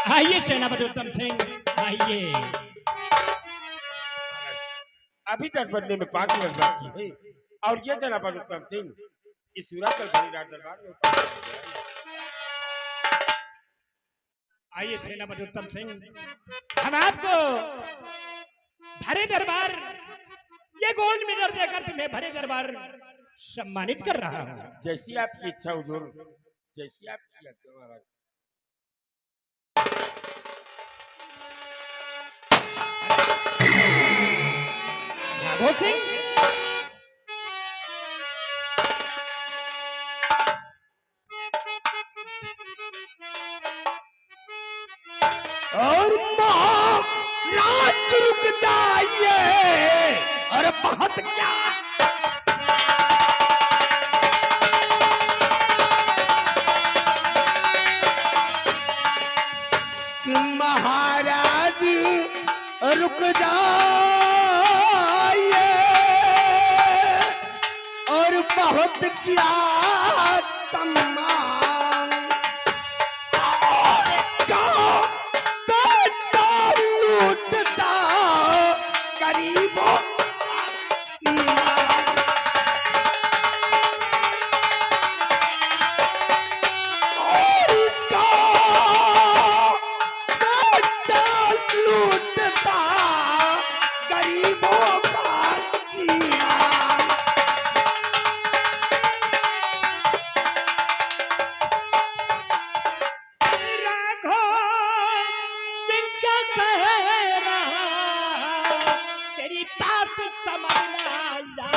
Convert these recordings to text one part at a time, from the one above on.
आइए सेनापति उत्तम सिंह आइए। अभी तक बनने में 5 मिनट बाकी है और ये सेनापति उत्तम सिंह इस सूरत बड़ी राज दरबार में उपस्थित हो गया है। आइए सेनापति उत्तम सिंह, हम आपको भरे दरबार ये गोल्ड मेडल देकर तुम्हें भरे दरबार सम्मानित कर रहा हूँ। जैसी आपकी इच्छा हुजूर, जैसी आपकी आज्ञा महाराज। राघव सिंह, और महाराज रुक जाइए। और बहुत क्या कि महाराज रुक जाइए। और बहुत क्या तमाम लूटता गरीबों लूटता गरीबों का ईमान। राघव सिंह क्या कह रहा, तेरी बात समझ में आया।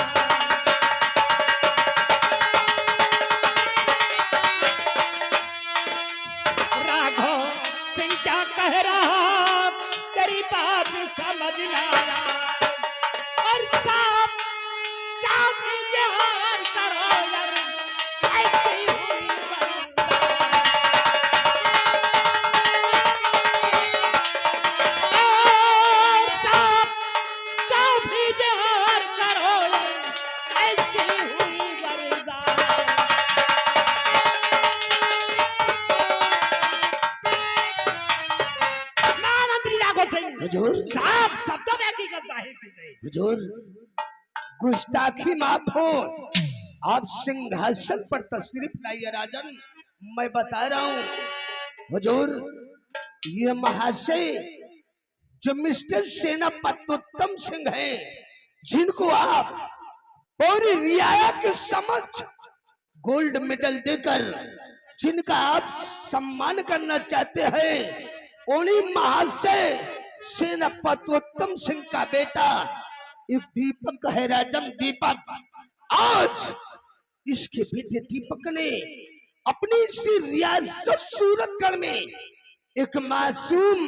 राघव सिंह क्या कह रहा, तेरी बात समझ में आया। और साफ साफ जहां सरोवर ऐसी हुई बंदा। और साफ साफ जहां सरोवर ऐसी हुई बंदा। महामंत्री राघव सिंह हुजूर, साहब शब्दों में हकीकत जाहिर की गई। हुजूर, गुस्ताखी माफ हो। आप सिंहासन पर तशरीफ लाइए राजन। मैं बता रहा हूँ हुजूर, ये महाशय जो मिस्टर सेनापति उत्तम सिंह हैं, जिनको आप पूरी रियाया के समक्ष गोल्ड मेडल देकर जिनका आप सम्मान करना चाहते हैं, उन्हीं महाशय सेनापति उत्तम सिंह का बेटा एक दीपक है राजन। दीपक आज इसके बेटे दीपक ने अपनी इसी रियासत सूरतगढ़ में एक मासूम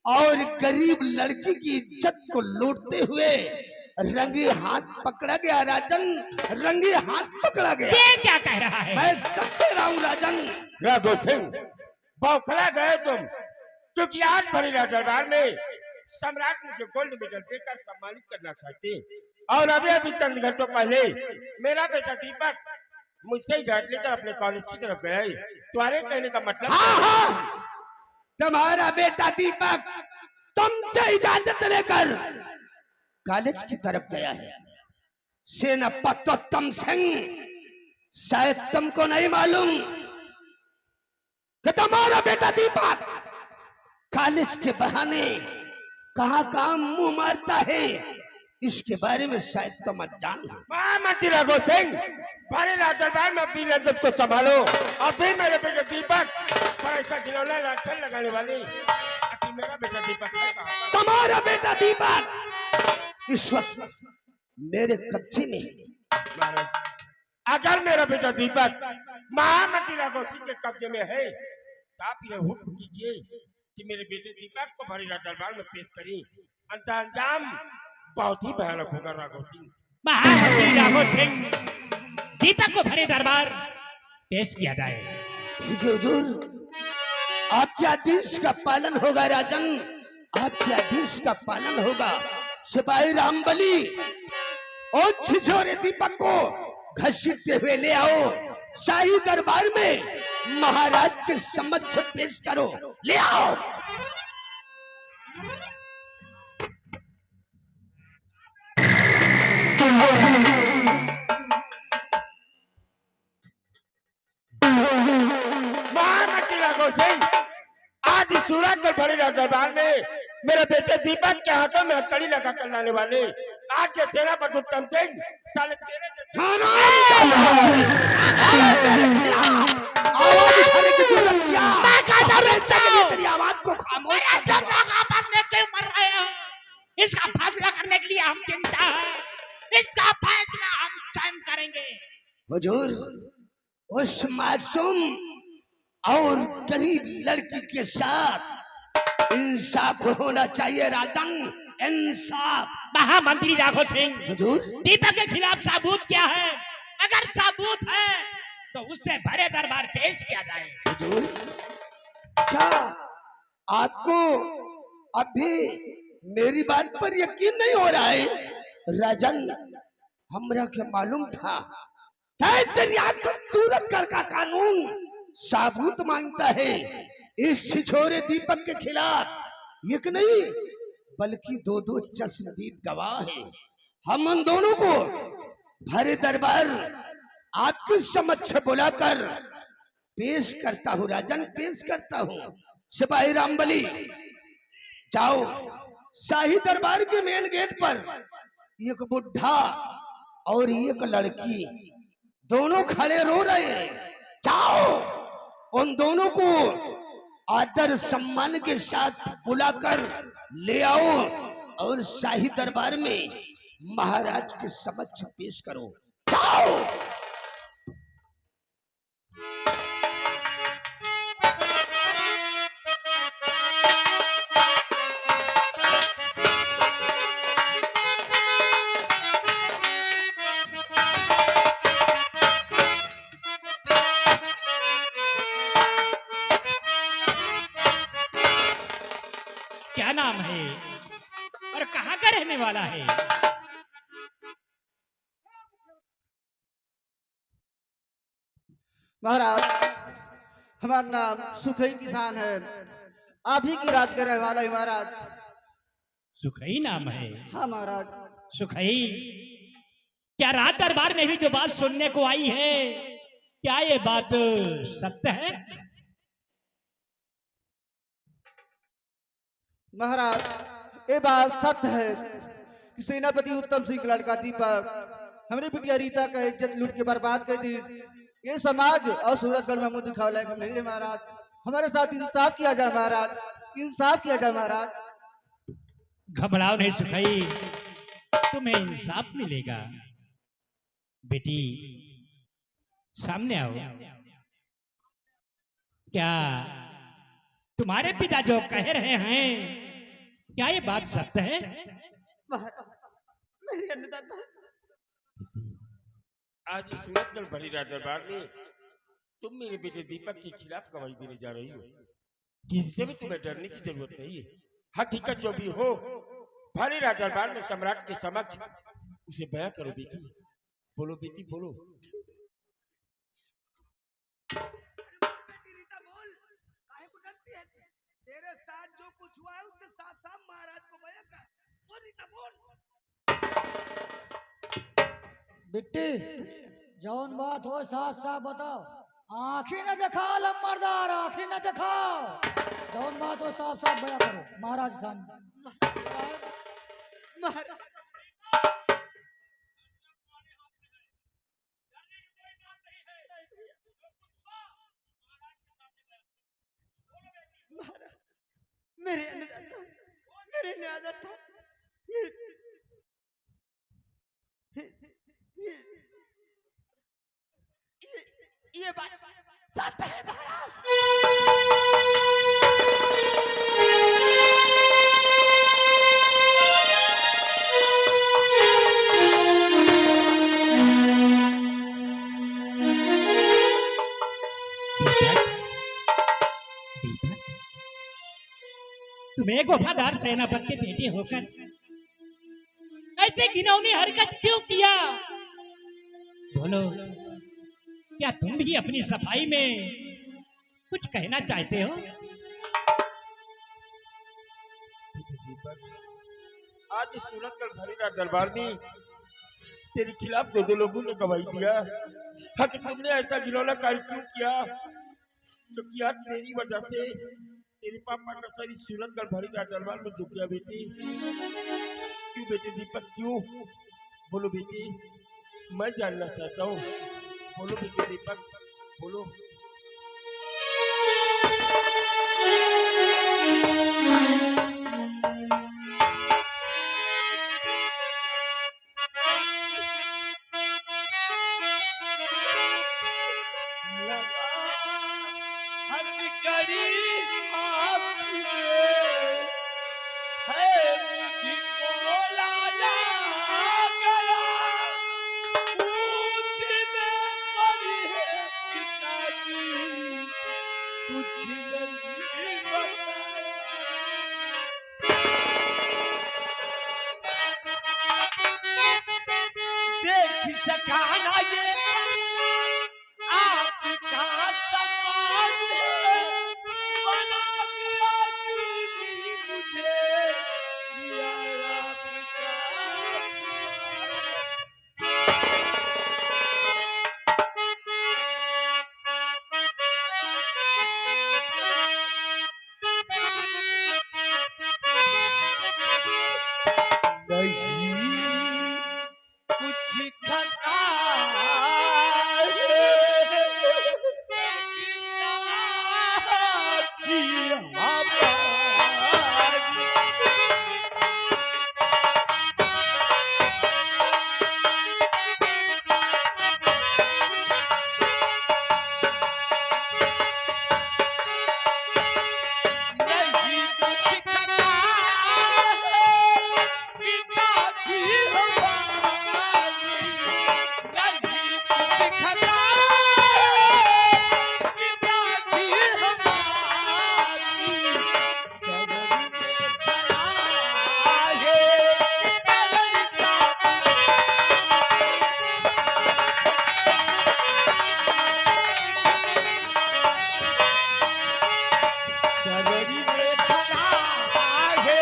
और गरीब लड़की की इज्जत को लूटते हुए रंगे हाथ पकड़ा गया राजन। रंगे हाथ पकड़ा गया। ये क्या कह रहा है? मैं सब कह रहा हूँ राजन। राघव सिंह, बौखला गए तुम, क्योंकि आज भरी राज दरबार में सम्राट मुझे गोल्ड मेडल देकर सम्मानित करना चाहते हैं। और अभी अभी चंद घंटों पहले मेरा बेटा दीपक मुझसे इजाजत लेकर अपने कॉलेज की तरफ गया है। तुम्हारे कहने का मतलब? हाँ, तुम्हारा बेटा दीपक तुमसे इजाजत लेकर कॉलेज की तरफ गया है। सेनापति उत्तम सिंह, शायद तुमको नहीं मालूम कि तुम्हारा बेटा दीपक कॉलेज के बहाने कहाँ कहाँ मुंह मारता है, इसके बारे में शायद तुम अनजान हो। महामंत्री राघव सिंह, भरे राज दरबार में अपनी नजर को संभालो। और फिर मेरे बेटे दीपक पर ऐसा खिलौना लाठन लगाने वाली आखिर मेरा बेटा दीपक है कहाँ? तुम्हारा बेटा दीपक इस वक्त मेरे कब्जे में है। महाराज, अगर मेरा बेटा दीपक महामंत्री राघव सिंह के कब्जे में है तो आप ये हुक्म कीजिए कि मेरे बेटे दीपक को भरे राज दरबार में पेश करें। अंजाम बहुत ही भयानक होगा राघव सिंह। महामंत्री राघव सिंह, दीपक को भरे दरबार पेश किया जाए। ठीक है हुजूर, आपके आदेश का पालन होगा राजन। आपके आदेश का पालन होगा। सिपाही रामबली और छिछोरे दीपक को घसीटते हुए ले आओ शाही दरबार में। महाराज के समक्ष पेश करो। ले आओ। महामंत्री राघव सिंह, आज इस सूरजगढ़ भरे दरबार में मेरे बेटे दीपक के हाथों में हथकड़ी लगा कर लाने वाले आज के सेनापति उत्तम सिंह साले तेरे आवाज उठाने की जरूरत क्या? तेरी आवाज को खामोश कर दो। मर रहे हैं, इसका फैसला करने के लिए हम चिंता है, इसका फैसला हम स्वयं करेंगे। हुजूर, उस मासूम और गरीब लड़की के साथ इंसाफ होना चाहिए राजन, इंसाफ। महामंत्री राघव सिंह, हुजूर, दीपक के खिलाफ सबूत क्या है? अगर सबूत है तो उससे भरे दरबार पेश किया जाए। हुजूर, क्या आपको अभी मेरी बात पर यकीन नहीं हो रहा है? राजन, हमरा के मालूम था सूरतगढ़ का कानून सबूत मांगता है इस छिछोरे दीपक के खिलाफ। एक नहीं बल्कि दो दो चश्मदीद गवाह है। हम उन दोनों को भरे दरबार आपके समक्ष बुलाकर पेश करता हूँ राजन, पेश करता हूँ। सिपाही रामबली, जाओ शाही दरबार के मेन गेट पर एक बुढ़ा और एक लड़की दोनों खड़े रो रहे हैं। जाओ उन दोनों को आदर सम्मान के साथ बुलाकर ले आओ और शाही दरबार में महाराज के समक्ष पेश करो। जाओ। क्या नाम है और कहाँ का रहने वाला है? महाराज, हमारा नाम सुखई किसान है, आप ही की राज का रहने वाला है महाराज। सुखई नाम है? हाँ महाराज। सुखई, क्या रात दरबार में भी जो बात सुनने को आई है, क्या ये बात सत्य है? महाराज, ये बात सत्य है कि सेनापति उत्तम सिंह का लड़का दीपक हमारी बिटिया रीता का इज्जत लूट के बर्बाद कर दी। ये समाज और सूरतगढ़ में मुंह दिखावे लायक हम नहीं रहे महाराज। हमारे साथ इंसाफ किया जाए महाराज, इंसाफ किया जाए महाराज। घबराओ नहीं सुखई, तुम्हें इंसाफ मिलेगा। बेटी सामने आओ। क्या तुम्हारे पिता जो कह रहे हैं, क्या ये बात सत्य है? मेरे अन्नदाता, आज इस सूरतगढ़ भरी दरबार में तुम मेरे बेटे दीपक के खिलाफ गवाही देने जा रही हो। किससे भी तुम्हें डरने की जरूरत नहीं है। हकीकत जो भी हो भरे दरबार में सम्राट के समक्ष उसे बयां करो। बेटी बोलो, बेटी बोलो। तेरे साथ जो कुछ हुआ है उससे साफ साफ महाराज को बयां कर। बोल रीता, बोल। बिट्टी, जौन बात हो साफ साफ बताओ। आंखी न दिखाओ लम्बरदार, आंखी न दिखाओ। जौन बात हो साफ साफ बयां करो महाराज सामने। मेरे अन्नदाता, मेरे न्यायदाता, ये बात सत्य है महाराज। तुम एक वफादार सेनापति के बेटे होकर ऐसे घिनौनी हरकत क्यों किया? बोलो, क्या तुम भी अपनी सफाई में कुछ कहना चाहते हो? आज इस सूरतगढ़ भरीदार दरबार में तेरे खिलाफ दो लोगों ने गवाही दिया। आखिर तुमने ऐसा घिनौना कार्य क्यों किया? क्योंकि आज तेरी वजह से तेरे पापा का सर इस सूरतगढ़ भरीदार दरबार में झुक गया बेटी। क्यों बेटे दीपक, क्यों? बोलो बेटी, मैं जानना चाहता हूँ। बोलो बेटे दीपक, बोलो। देख सकाना ये आपका सम्मान बना दिया चूनी मुझे यार आपका। नहीं कुछ खता है जी हमारी। नहीं कुछ खता है पिताजी हमारी। नहीं कुछ खता है पिताजी हमारी। सबर में खड़ा है चलन का। सगरी में खड़ा है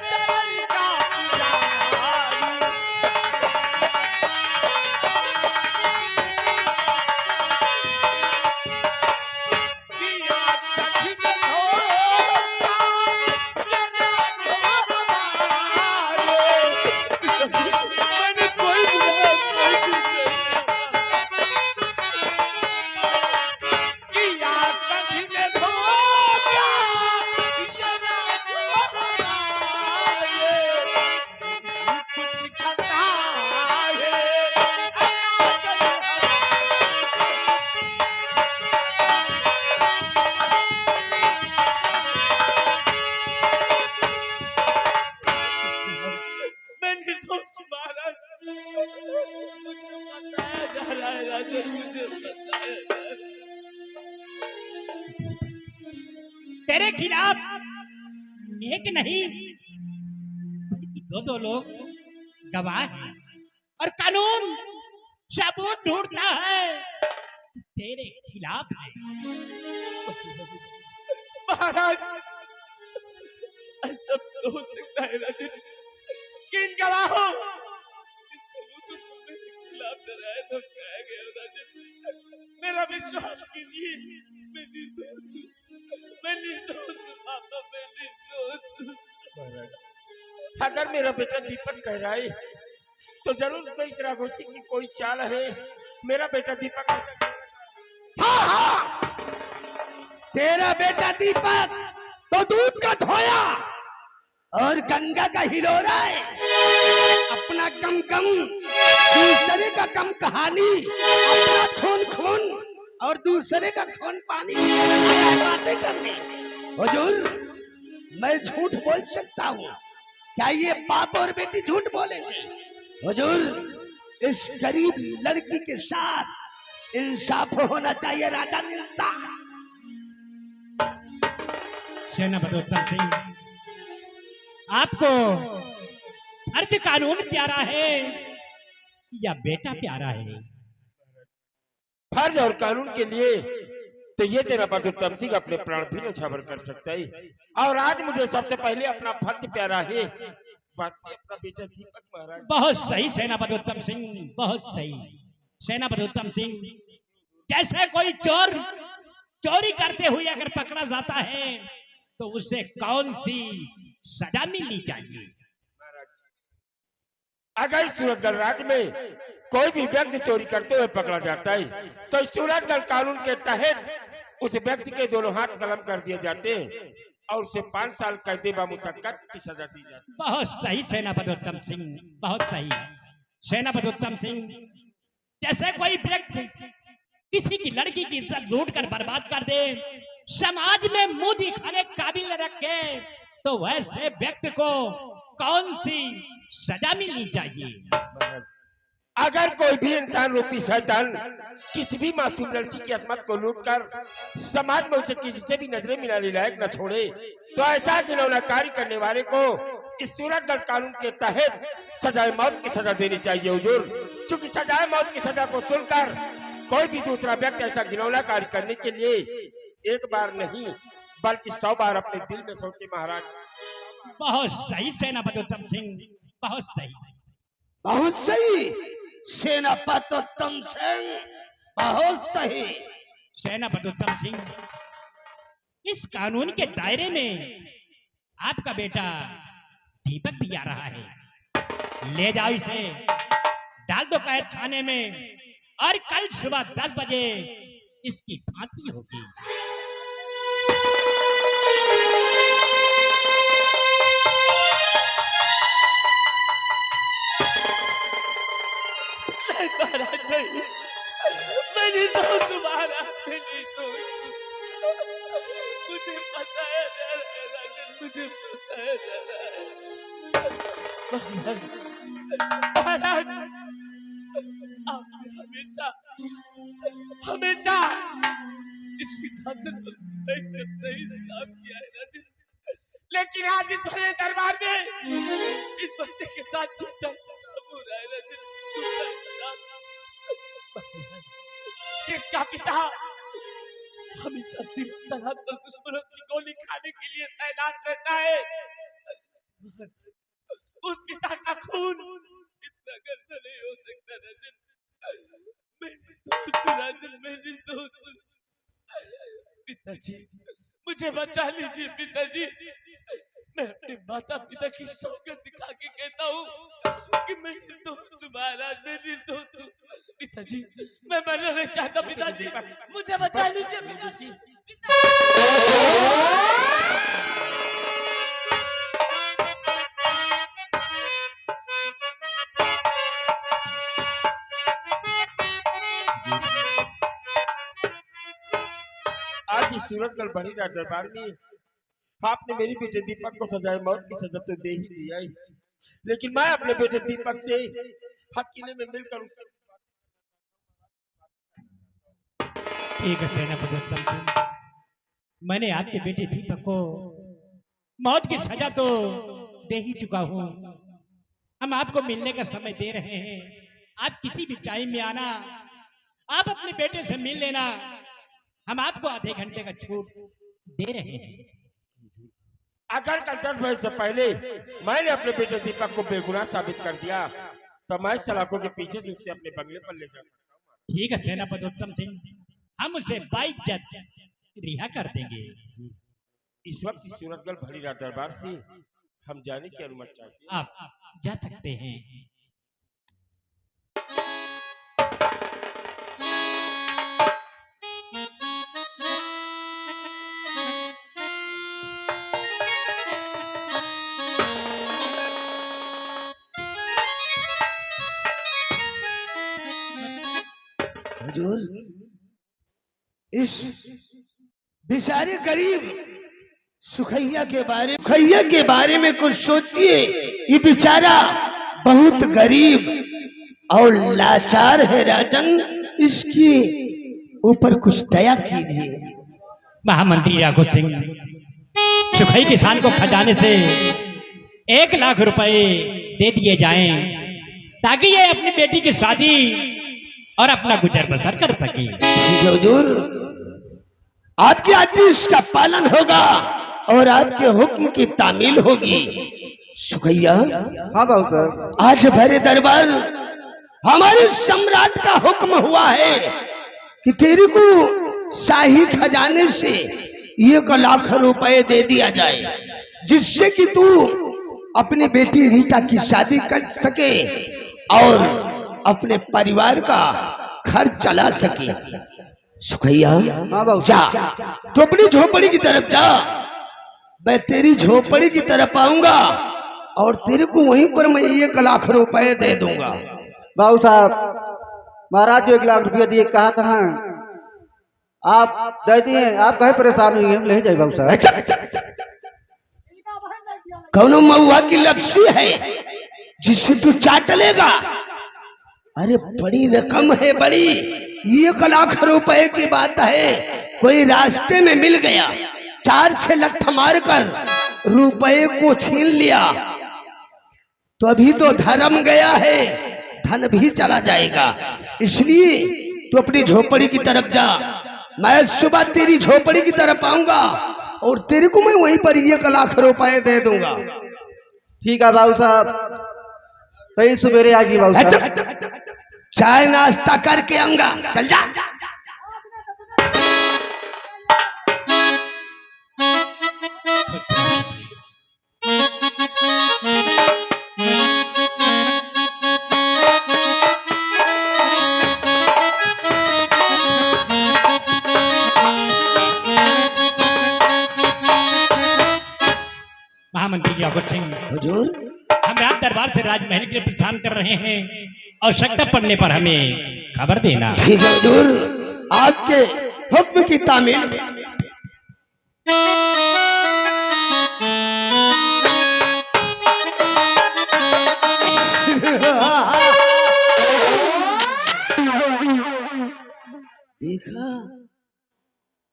चलन का पुजारी। किया सच में धोखा जना हमारे। मैंने कोई बुरा कोई कुछ किया सच में धोखा जना हमारे। कुछ खता है मैंने दोस्त मारा। मुझे बताया जा रहा है राजन, मुझे बताया। तेरे खिलाफ एक नहीं दो लोग गवाह हैं और कानून सबूत ढूंढता है तेरे खिलाफ है। महाराज ऐसा तो हो सकता है राजन कि इन गवाहों मेरे खिलाफ डराया धमकाया गया। राजन मेरा विश्वास कीजिए, मैं निर्दोष हूँ। मैं निर्दोष हूँ पापा, मैं निर्दोष हूँ। अगर मेरा बेटा दीपक कह रहा है तो जरूर कोई राघोसी की कोई चाल है। मेरा बेटा दीपक हाँ हाँ, तेरा बेटा दीपक तो दूध का धोया और गंगा का हिलोरा है। अपना कम कम दूसरे का कम कहानी, अपना खून खून और दूसरे का खून पानी बातें करने। हुजूर, मैं झूठ बोल सकता हूँ, क्या ये बाप और बेटी झूठ बोलेंगे? हुजूर, इस गरीब लड़की के साथ इंसाफ होना चाहिए। राजा इंसाफ। सेनापति उत्तम सिंह, आपको फर्ज कानून प्यारा है या बेटा प्यारा है? फर्ज और कानून के लिए तो ये तेरा उत्तम सिंह अपने प्राण भी न्यौछावर कर सकता है। और आज मुझे सबसे पहले अपना फर्ज प्यारा है, बात में अपना बेटा दीपक महाराज। बहुत सही सेनापति उत्तम सिंह, बहुत सही सेनापति उत्तम सिंह। जैसे कोई चोर चोरी करते हुए अगर पकड़ा जाता है तो उसे कौन सी सजा मिलनी चाहिए? अगर सूरतगढ़ राज्य में कोई भी व्यक्ति चोरी करते हुए पकड़ा जाता है तो इस सूरतगढ़ कानून के तहत उस व्यक्ति के दोनों हाथ कलम कर दिए जाते हैं और उसे 5 साल कैद बामुशक्कत की सजा दी जाती है। बहुत सही सेनापति उत्तम सिंह, बहुत सही सेनापति उत्तम सिंह। जैसे कोई व्यक्ति किसी की लड़की की इज्जत लूट कर बर्बाद कर दे, समाज में मुंह दिखाने काबिल न रखे, तो वैसे व्यक्ति को कौन सी सजा मिलनी चाहिए? अगर कोई भी इंसान रूपी शैतान किसी भी मासूम लड़की की असमत को लूटकर समाज में उसे किसी से भी नजरें मिलाने लायक न छोड़े, तो ऐसा घिनौना कार्य करने वाले को इस सूरतगढ़ कानून के तहत सजाए मौत की सजा देनी चाहिए हुजूर। क्योंकि सजाए मौत की सजा को सुनकर कोई भी दूसरा व्यक्ति ऐसा घिनौना कार्य करने के लिए एक बार नहीं बल्कि 100 बार अपने दिल में सोचे महाराज। बहुत सही सेनापति उत्तम सिंह, बहुत सही, बहुत सही सेनापति उत्तम सिंह, बहुत सही सेनापति उत्तम सिंह। इस कानून के दायरे में आपका बेटा दीपक भी आ रहा है। ले जाओ इसे, डाल दो कैद खाने में और कल सुबह 10 बजे इसकी फांसी होगी। मेरी दोस्त महाराज, मेरी दोस्त, मुझे पता है राजन, मुझे पता है महाराज, आपने हमेशा हमेशा इस सिंहासन पर बैठकर सही काम किया है राजन, लेकिन आज इस भरे दरबार में इस बच्चे के साथ झूठा इंतजाम हो रहा है राजन, झूठा इंतजाम। जिसका पिता हमेशा सिर्फ सरहद पर दुश्मनों की गोली खाने के लिए तैनात रहता है, उस पिता का खून इतना गंदा नहीं हो सकता राजन। मेरी दोस्त राजन, मेरी दोस्त, पिताजी मुझे बचा लीजिए पिताजी। मैं अपने माता पिता की शौकत दिखा के कहता हूँ कि मेरी दोस्त महाराज, मेरी दोस्त। पिताजी मैं मरना नहीं चाहता पिताजी, मुझे बचा लीजिए पिताजी। आज इस सूरतगढ़ भरी दरबार में आपने मेरी बेटे दीपक को सजाए मौत की सजा तो दे ही दिया ही, लेकिन मैं अपने बेटे दीपक से हकीले में मिलकर उससे ठीक है सेनापति उत्तम सिंह, मैंने आपके बेटे दीपक को मौत की सजा तो दे ही चुका हूँ। हम आपको मिलने का समय दे रहे हैं, आप किसी भी टाइम में आना, आप अपने बेटे से मिल लेना। हम आपको आधे घंटे का छूट दे रहे हैं। अगर कल 10 बजे से पहले मैंने अपने बेटे दीपक को बेगुनाह साबित कर दिया तो मैं सलाखों के पीछे से उसे अपने बंगले पर ले जा सकता हूँ। ठीक है सेनापति उत्तम सिंह, हम उसे बाइज्जत रिहा कर देंगे। इस वक्त इस सूरतगढ़ भरी दरबार से हम जाने की अनुमति चाहते हैं। आप जा सकते हैं। हुजूर, इस बेचारे गरीब सुखैया के बारे में कुछ सोचिए। ये बेचारा बहुत गरीब और लाचार है राजन, इसके ऊपर कुछ दया कीजिए। महामंत्री राघव सिंह, सुखई किसान को खजाने से 1 लाख रुपए दे दिए जाएं ताकि ये अपनी बेटी की शादी और अपना गुजर बसर कर सके। हुजूर, आपके आदेश का पालन होगा और आपके हुक्म की तामील होगी। सुखैया, हाँ बाबू साहब। आज भरे दरबार हमारे सम्राट का हुक्म हुआ है कि तेरे को शाही खजाने से 1 लाख रुपए दे दिया जाए, जिससे कि तू अपनी बेटी रीता की शादी कर सके और अपने परिवार का खर्च चला सके। सुखैया, हाँ बाबू जा तो अपनी झोपड़ी की तरफ जा, मैं तेरी झोपड़ी की तरफ आऊंगा और तेरे को वहीं पर मैं 1 लाख रुपए दे दूंगा। बाबू साहब, महाराज जो 1 लाख रुपया दिए कहा था, आप दे दिए, आप कहे परेशान हुई, हम ले जाए बाबू साहब। अच्छा, कौनो महुआ की लपसी है जिससे तू चाट लेगा? अरे बड़ी रकम है, बड़ी 1 लाख रुपए की बात है। कोई रास्ते में मिल गया, 4-6 लठ मार कर रुपए को छीन लिया तो अभी तो धर्म गया है, धन भी चला जाएगा। इसलिए तू अपनी झोपड़ी की तरफ जा, मैं सुबह तेरी झोपड़ी की तरफ आऊंगा और तेरे को मैं वहीं पर 1 लाख रुपए दे दूंगा। ठीक है बाबू साहब, कहीं सवेरे आ गई बाबू साहब। अच्छा, चाय नाश्ता करके आऊंगा, चल जा। महामंत्री याकूब सिंह, हुजूर, हम रात दरबार से राजमहल के लिए प्रस्थान कर रहे हैं, आवश्यकता पड़ने पर हमें खबर देना। ठीक है हुजूर, आपके हुक्म की तामील। देखा,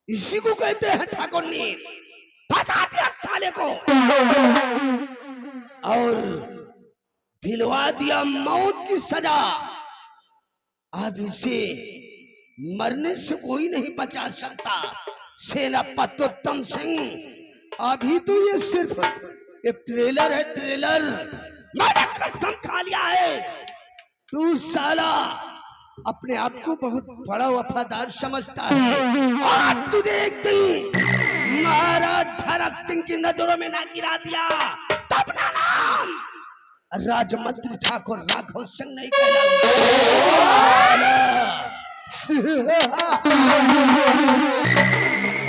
इसी को कहते हैं ठाकुर नीर। फंसा दिया साले को और दिलवा दिया मौत की सजा। अब इसे मरने से कोई नहीं बचा सकता। सेनापति उत्तम सिंह, अभी तो ये सिर्फ एक ट्रेलर है, ट्रेलर। मैंने कसम खा लिया है, तू साला अपने आप को बहुत बड़ा वफादार समझता है। और तुझे एक दिन महाराज भरत सिंह की नजरों में ना गिरा दिया तो अपना नाम राजमंत्री ठाकुर राघव सिंह नहीं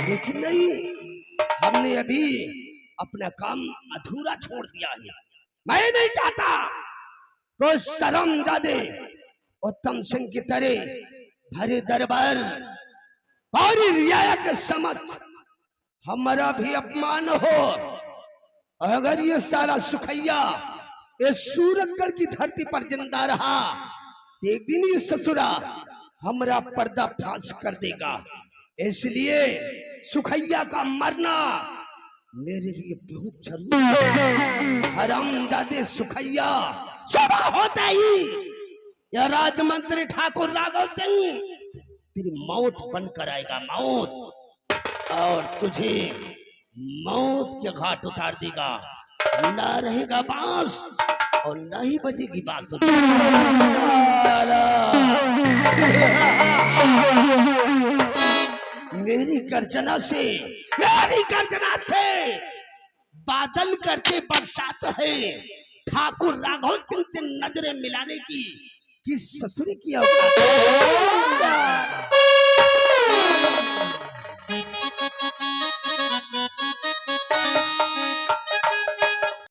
लेकिन नहीं, हमने अभी अपना काम अधूरा छोड़ दिया है। मैं नहीं चाहता कोई शर्मजादे उत्तम सिंह की तरह भरे दरबार और रियाया के समक्ष हमारा भी अपमान हो। अगर ये सारा सुखैया इस सूरतगढ़ की धरती पर जिंदा रहा, एक दिन ये ससुरा हमारा पर्दा फाश कर देगा। इसलिए सुखैया का मरना मेरे लिए बहुत जरूरी है। हरामजादे सुखैया सुबह होते ही या राजमंत्री ठाकुर राघव सिंह तेरी मौत बनकर आएगा, मौत, और तुझे मौत के घाट उतार देगा। ना रहेगा बांस और ना ही बजेगी बांसुरी। मेरी गर्जना से बादल करके बरसात है। ठाकुर राघव सिंह से नजरें मिलाने की किस ससुरी की औकात है?